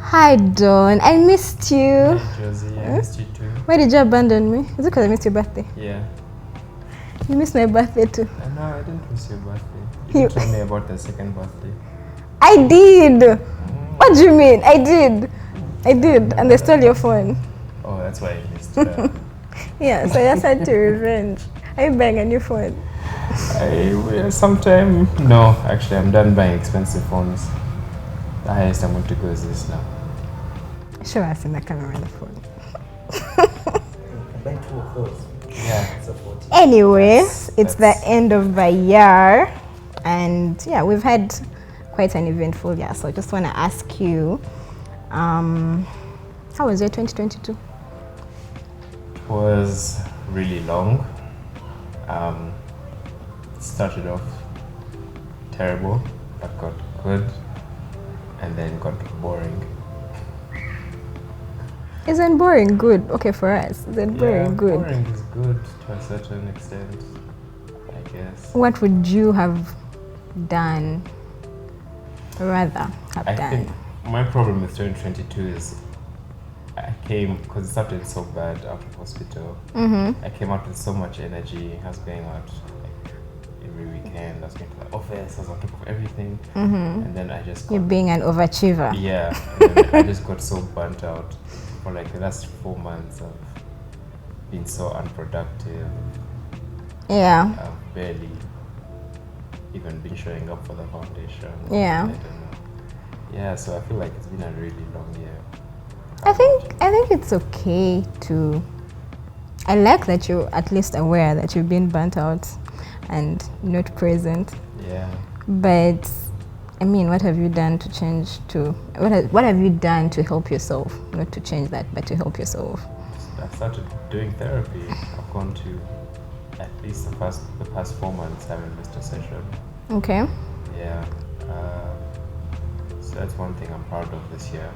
Hi, Dawn. I missed you. Hi, Josie. I missed you too. Why did you abandon me? Is it because I missed your birthday? Yeah. You missed my birthday too. No, I didn't miss your birthday. You didn't tell me about the second birthday. I did. What do you mean? I did. And they stole your phone. Oh, that's why I missed her. Yeah, so I just had to revenge. Are you buying a new phone? I will sometime. No, actually, I'm done buying expensive phones. The highest I'm going to go is this now. Show us in the camera on the phone. Buy 2 of those. Yeah. It's a 40. Anyway, That's- it's the end of the year, and yeah, we've had quite an eventful year. So I just want to ask you, how was your 2022? It was really long. It started off terrible, but got good, and then got boring. Isn't boring good? Okay, for us, isn't boring good? Boring is good to a certain extent, I guess. What would you have done? Rather have I done. think my problem with 2022 is I came, because it started so bad out of hospital, I came out with so much energy. I was going out like every weekend, I was going to the office, I was on top of everything, and then I just You're got, being an overachiever. yeah, and then I just got so burnt out for like the last 4 months of being so unproductive. Yeah. I've barely even been showing up for the foundation. Yeah. I don't know. Yeah, so I feel like it's been a really long year. I think it's okay to. I like that you're at least aware that you've been burnt out and not present. Yeah. But I mean, what have you done to change to what have you done to help yourself? Not to change that, but to help yourself. I started doing therapy. I've gone to at least the past 4 months, haven't missed a session. Okay. Yeah. So that's one thing I'm proud of this year.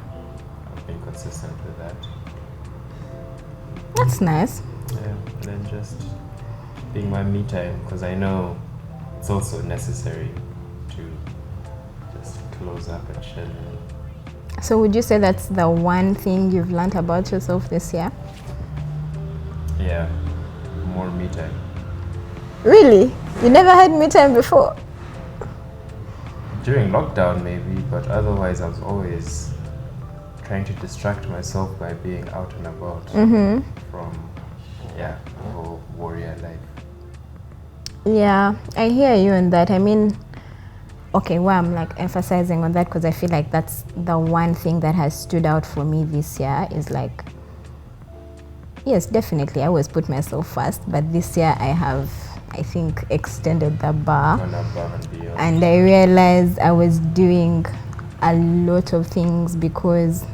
I've been consistent with that. That's nice. Yeah. And then just being my me time, because I know it's also necessary to just close up and chill. So would you say that's the one thing you've learned about yourself this year? Yeah. More me time. Really? You never had me time before? During lockdown maybe, but otherwise I was always trying to distract myself by being out and about from the whole warrior life. Yeah, I hear you on that. I mean, okay, well, I'm like emphasizing on that because I feel like that's the one thing that has stood out for me this year is like, yes, definitely, I always put myself first, but this year I have, I think, extended the bar. Gone above and beyond. And I realized I was doing a lot of things because,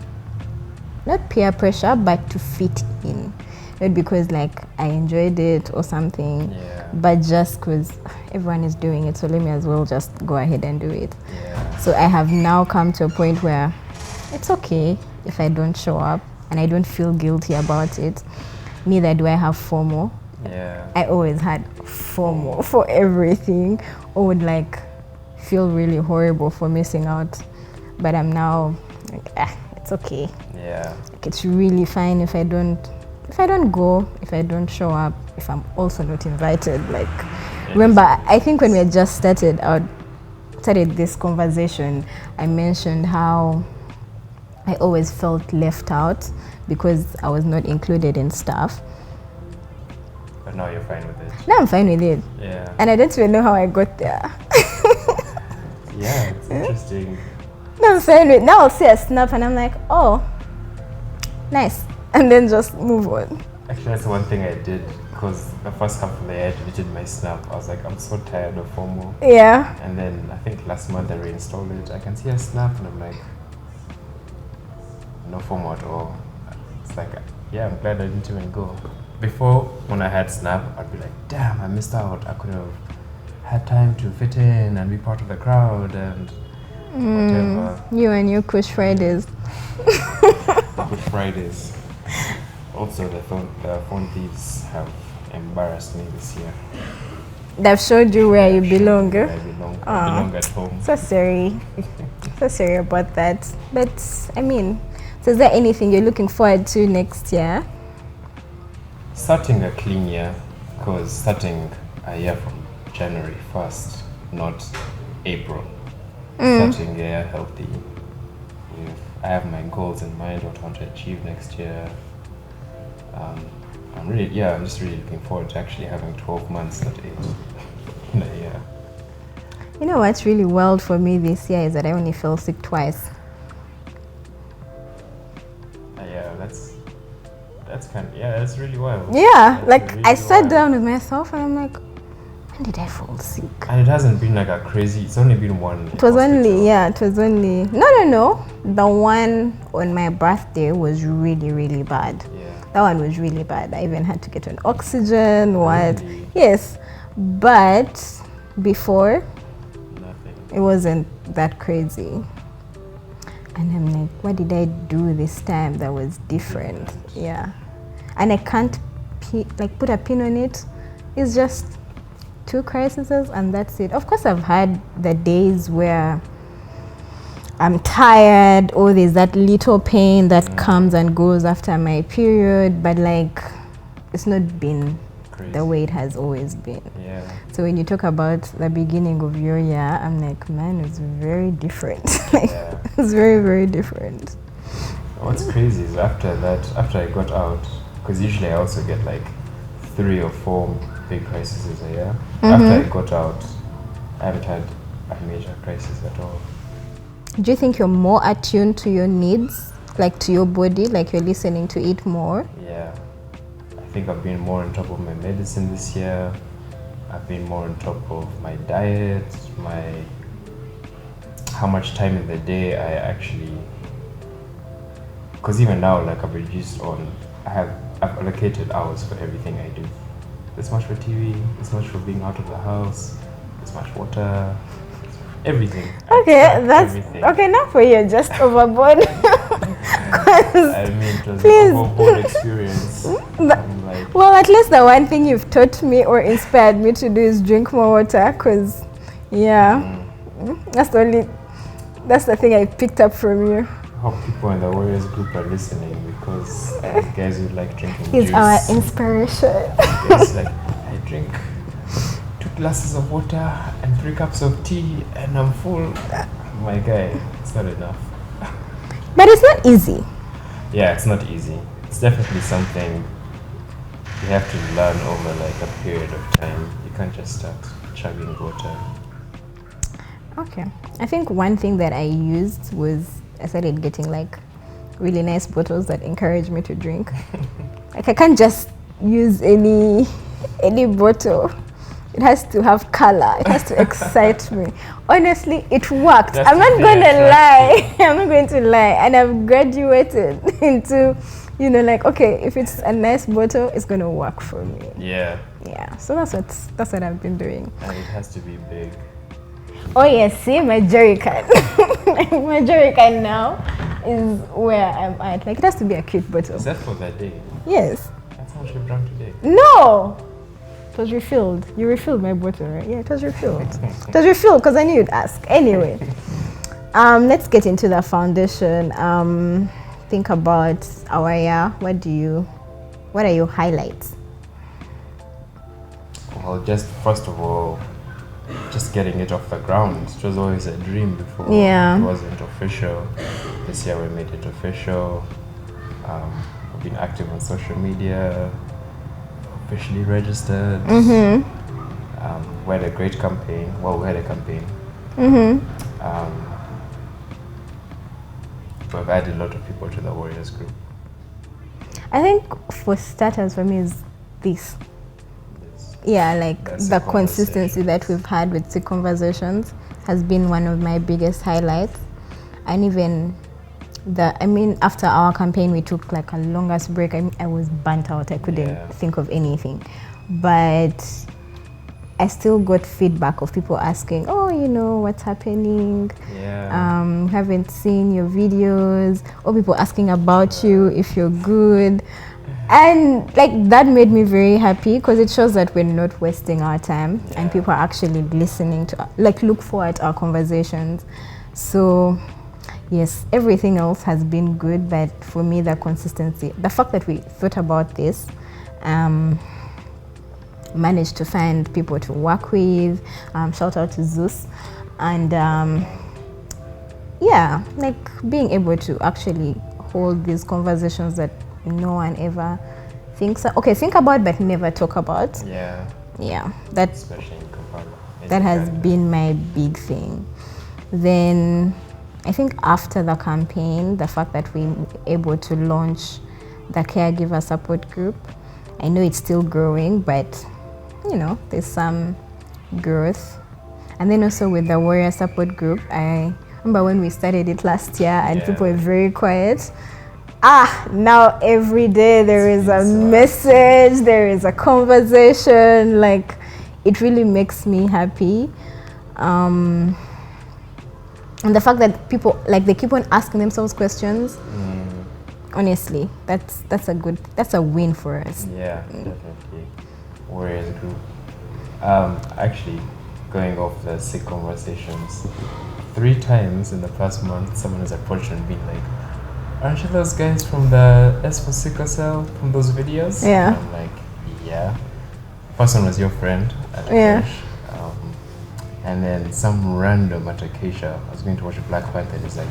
not peer pressure, but to fit in. Not because like I enjoyed it or something, Yeah. but just because everyone is doing it, so let me as well just go ahead and do it. Yeah. So I have now come to a point where it's okay if I don't show up and I don't feel guilty about it. Neither do I have FOMO. Yeah. I always had FOMO for everything, or would like feel really horrible for missing out. But I'm now like, it's okay. Yeah. Like, it's really fine if I don't go, if I don't show up, if I'm also not invited. Like, remember, I think when we had just started this conversation, I mentioned how I always felt left out because I was not included in stuff. But now you're fine with it. Now I'm fine with it. Yeah. And I don't even know how I got there. Yeah, it's interesting. Now I'm fine with it. Now I'll see a snap and I'm like, oh, nice. And then just move on. Actually, that's one thing I did, because the first half of the year I deleted my Snap. I was like, I'm so tired of FOMO. Yeah. And then I think last month I reinstalled it. I can see a Snap and I'm like, no FOMO at all. It's like, yeah, I'm glad I didn't even go. Before, when I had Snap, I'd be like, damn, I missed out. I could have had time to fit in and be part of the crowd and whatever. You and your Kush Fridays. Good Fridays. Also, the phone thieves have embarrassed me this year. They've showed you where you belong. I belong at home. So sorry. So sorry about that. But I mean, so is there anything you're looking forward to next year? Starting a clean year, because starting a year from January 1st, not April. Starting a year healthy. I have my goals in mind, what I want to achieve next year. I'm just really looking forward to actually having 12 months, not 8, in a year. You know what's really wild for me this year is that I only fell sick twice. Yeah, that's really wild. Yeah, That's like really I sat wild. down with myself and I'm like, when did I fall sick? And it hasn't been like a crazy, it's only been one. It was only, no. The one on my birthday was really, really bad. Yeah. That one was really bad. I even had to get on oxygen, what? Really? Yes, but before, Nothing. it wasn't that crazy. And I'm like, what did I do this time that was different? Yeah. And I can't put a pin on it. It's just 2 crises and that's it. Of course, I've had the days where I'm tired or there's that little pain that comes and goes after my period, but like it's not been Crazy. the way it has always been. Yeah. So when you talk about the beginning of your year, I'm like, man, it's very different. Yeah. It's very, very different. What's crazy is after I got out, because usually I also get like 3 or 4 big crises a year. After I got out, I haven't had a major crisis at all. Do you think you're more attuned to your needs, like to your body, like you're listening to it more? Yeah. I think I've been more on top of my medicine this year. I've been more on top of my diet, how much time in the day I actually, because even now, like I've allocated hours for everything I do. This much for TV, this much for being out of the house, this much water, everything. Okay, that's everything. okay. Now for you, just overboard. I mean, it was Please. an overboard experience. I'm like, Well, at least the one thing you've taught me or inspired me to do is drink more water. Cause, that's the thing I picked up from you. I hope people in the Warriors group are listening, because guys who like drinking He's juice. our inspiration. Guys like, I drink 2 glasses of water and 3 cups of tea and I'm full. My guy, it's not enough. But it's not easy. Yeah, it's not easy. It's definitely something you have to learn over like a period of time. You can't just start chugging water. Okay. I think one thing that I used was I started getting like really nice bottles that encourage me to drink. Like I can't just use any bottle. It has to have color. It has to excite me. Honestly, it worked. That's I'm not the going to thing, lie. I'm not going to lie. And I've graduated into, like, okay, if it's a nice bottle, it's going to work for me. Yeah, Yeah. So that's what I've been doing. and it has to be big. Oh yes, see my jerry can. My jerry can now is where I'm at. Like it has to be a cute bottle. Is that for that day? Yes. That's how much you've drunk today. No. It was refilled. You refilled my bottle, right? Yeah, it was refilled. It was refilled because I knew you'd ask. Anyway, let's get into the foundation. Think about our year. What are your highlights? Well, just first of all, just getting it off the ground. It was always a dream before. Yeah. It wasn't official. This year we made it official. We've been active on social media, officially registered. We had a great campaign. Well, we had a campaign. We've added a lot of people to the Warriors group. I think for starters, for me, is this. It's- Yeah, like That's the the consistency that we've had with the conversations has been one of my biggest highlights. And even after our campaign, we took like a longest break. I was burnt out. I couldn't Yeah. think of anything. But I still got feedback of people asking, oh, what's happening? Yeah. Haven't seen your videos, or people asking about you, if you're good. And like that made me very happy because it shows that we're not wasting our time and Yeah. people are actually listening to, like, look forward to our conversations. So yes, everything else has been good, but for me, the consistency, the fact that we thought about this, managed to find people to work with, shout out to Zeus, and yeah, like being able to actually hold these conversations that no one ever thinks, okay, think about but never talk about. Yeah, That's especially in Kampala. that has been my big thing. Then I think after the campaign, the fact that we were able to launch the caregiver support group, I know it's still growing, but you know, there's some growth. And then also with the warrior support group, I remember when we started it last year and people were very quiet. Now every day there is a message, there is a conversation, like it really makes me happy. And the fact that people, like, they keep on asking themselves questions, honestly, that's a win for us. Yeah, definitely. Warriors group. Actually, going off the sick conversations, 3 times in the past month, someone has approached and been like, "Aren't you those guys from the S for Sickle Cell, from those videos?" Yeah. And I'm like, yeah. First one was your friend at Yeah. church. And then some random at Acacia, I was going to watch Black Panther, and he's like,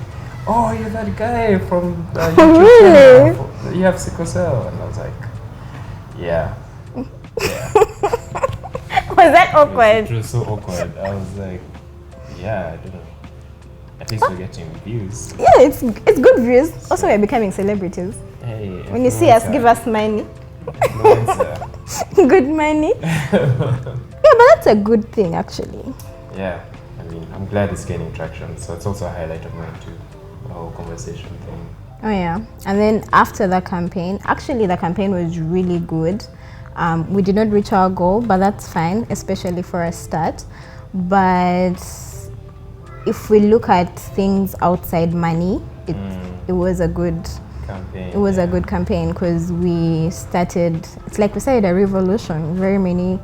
"Oh, you're that guy from the YouTube Really? channel. You have sickle cell." And I was like, yeah. Was that It awkward? was so awkward. I was like, yeah, I don't know. At least we're getting views. Yeah, it's good views. Also, we're becoming celebrities. Hey, When you see us, give us money. influencer. Good money. Yeah, but that's a good thing, actually. Yeah, I mean, I'm glad it's gaining traction. So it's also a highlight of mine too, the whole conversation thing. Oh yeah. And then after the campaign, actually the campaign was really good. We did not reach our goal, but that's fine, especially for a start. But if we look at things outside money, it was a good Campaign. it was a good campaign because we started, it's like we started a revolution. Very many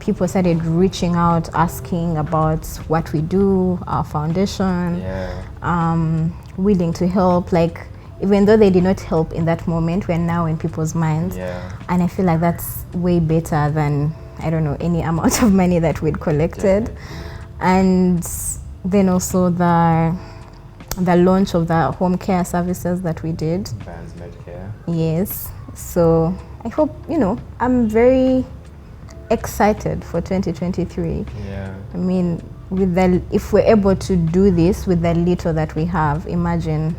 people started reaching out, asking about what we do, our foundation, willing to help. Like, even though they did not help in that moment, we're now in people's minds. And I feel like that's way better than, I don't know, any amount of money that we'd collected. And then also the launch of the home care services that we did. Vans Medcare. Yes. So I hope, you know, I'm very excited for 2023. Yeah. I mean, if we're able to do this with the little that we have, imagine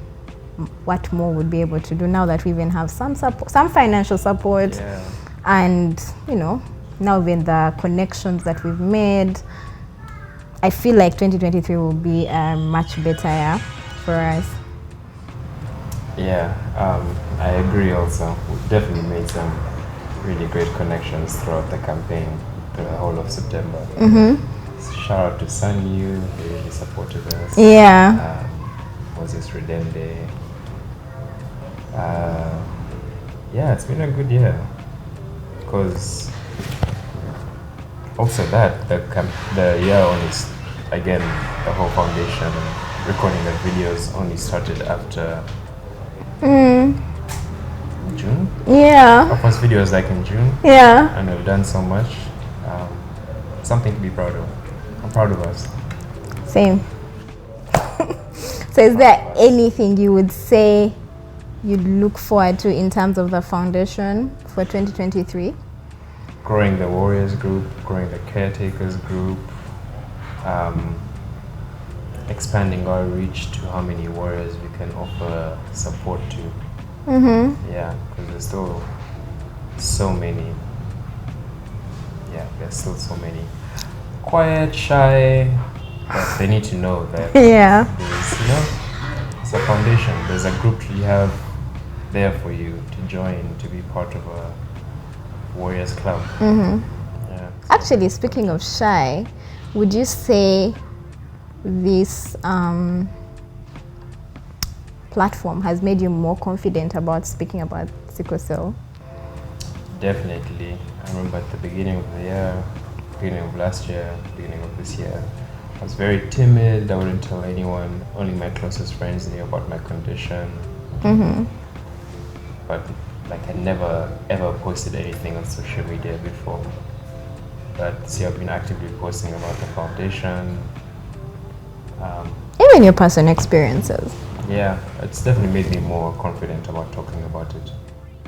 what more we'd be able to do now that we even have some support, some financial support, and you know, now with the connections that we've made, I feel like 2023 will be a much better year for us. Yeah, I agree also. We've definitely made some really great connections throughout the campaign, through the whole of September. Shout out to Sanyu, he really supported us. Yeah. Moses Redende. Yeah, it's been a good year. Because also the year only, again, the whole foundation and recording the videos only started after June. Yeah. Our first video was like in June. Yeah. And we've done so much. Something to be proud of. I'm proud of us. Same. So is there anything you would say you'd look forward to in terms of the foundation for 2023? Growing the Warriors group, growing the Caretakers group, expanding our reach to how many warriors we can offer support to. Yeah, because there's still so many. Yeah, there's still so many quiet, shy, but they need to know that Yeah. there's, you know, it's a foundation. There's a group you have there for you to join, to be part of a Warriors Club. Yeah. Actually, speaking of shy, would you say this platform has made you more confident about speaking about sickle cell? Definitely. I remember at the beginning of the year, beginning of last year, beginning of this year, I I was very timid. I wouldn't tell anyone. Only my closest friends knew about my condition. But like I never ever posted anything on social media before. But see, I've been actively posting about the foundation. Even your personal experiences. Yeah, it's definitely made me more confident about talking about it.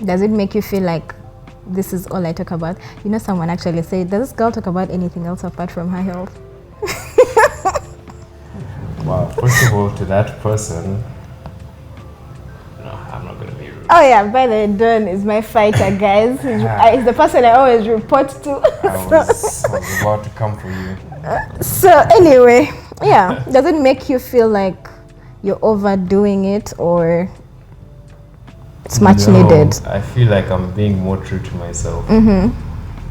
Does it make you feel like this is all I talk about? You know, someone actually said, does this girl talk about anything else apart from her health? Wow, first of all, to that person, no, I'm not going to be rude. Oh yeah, by the way, Don is my fighter, guys. He's the person I always report to. I was about to come for you. So anyway, yeah, does it make you feel like you're overdoing it or it's much needed? I feel like I'm being more true to myself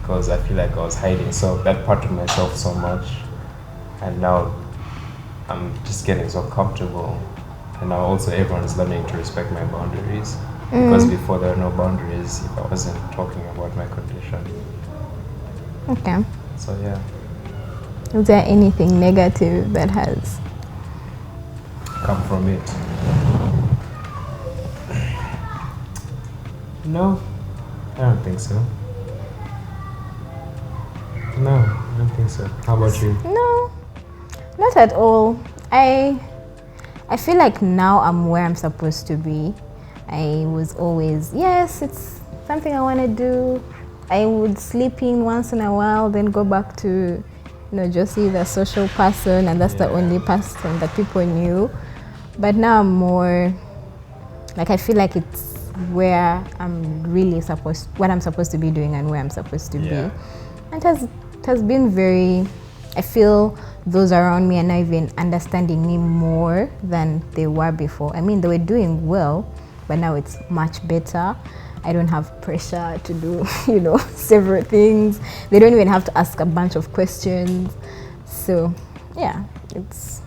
because I feel like I was hiding that part of myself so much, and now I'm just getting so comfortable, and now also everyone's learning to respect my boundaries because before there were no boundaries if I wasn't talking about my condition. Okay. So yeah. Is there anything negative that has come from it? No, I don't think so. No, I don't think so. How about you? No, not at all. I feel like now I'm where I'm supposed to be. I was always, yes, it's something I want to do. I would sleep in once in a while, then go back to, Josie, the social person, and that's the only person that people knew. But now I'm more, like I feel like it's where I'm really what I'm supposed to be doing and where I'm supposed to be. And it has been very, I feel those around me are now even understanding me more than they were before. I mean, they were doing well, but now it's much better. I don't have pressure to do, several things. They don't even have to ask a bunch of questions. So, yeah, it's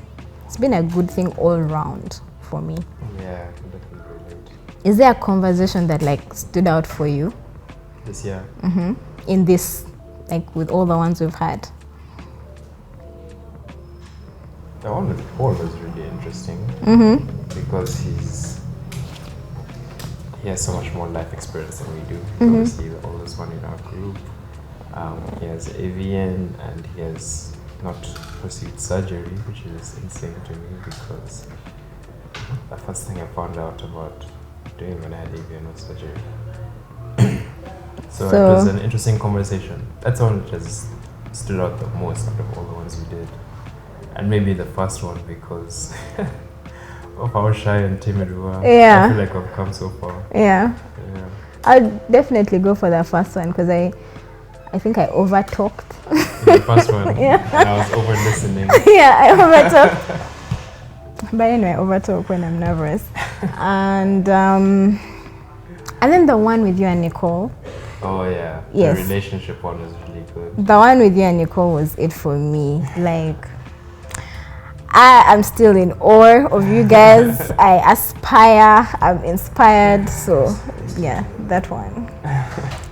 been a good thing all around for me. Yeah, definitely. Is there a conversation that stood out for you? This year? In this, with all the ones we've had? The one with Paul was really interesting because he has so much more life experience than we do. He's obviously the oldest one in our group. He has AVN and he has not pursued surgery, which is insane to me because the first thing I found out about doing when I had AVN was surgery. So it was an interesting conversation. That's the one which has stood out the most out of all the ones we did. And maybe the first one because of how shy and timid we were. Yeah. I feel like I've come so far. Yeah. I'll definitely go for the first one because I think I over-talked. The first one? And I was over-listening. Yeah, I over-talked. But anyway, I over-talk when I'm nervous. And then the one with you and Nicole. Oh yeah. Yes. The relationship one was really good. The one with you and Nicole was it for me. I am still in awe of you guys. I aspire, I'm inspired. So yeah, that one.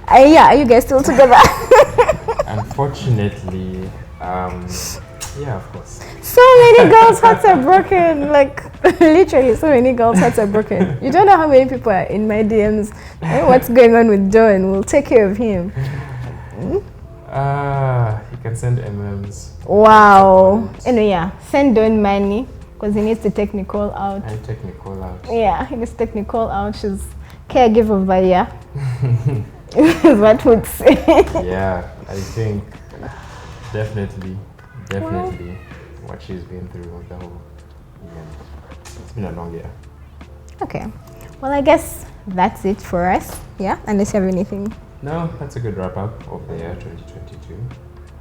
Are you guys still together? Unfortunately, yeah, of course. So many girls' hearts are broken. Literally, so many girls' hearts are broken. You don't know how many people are in my DMs. What's going on with John? We'll take care of him. You can send MMs. Wow. Anyway, yeah, send Don money because he needs to take Nicole out. And take Nicole out. Yeah, he needs to take Nicole out. She's caregiver of the year. Is what would say. Yeah, I think definitely what she's been through with the whole event. It's been a long year. Okay. Well, I guess that's it for us. Yeah, unless you have anything. No, that's a good wrap up of the year 2022.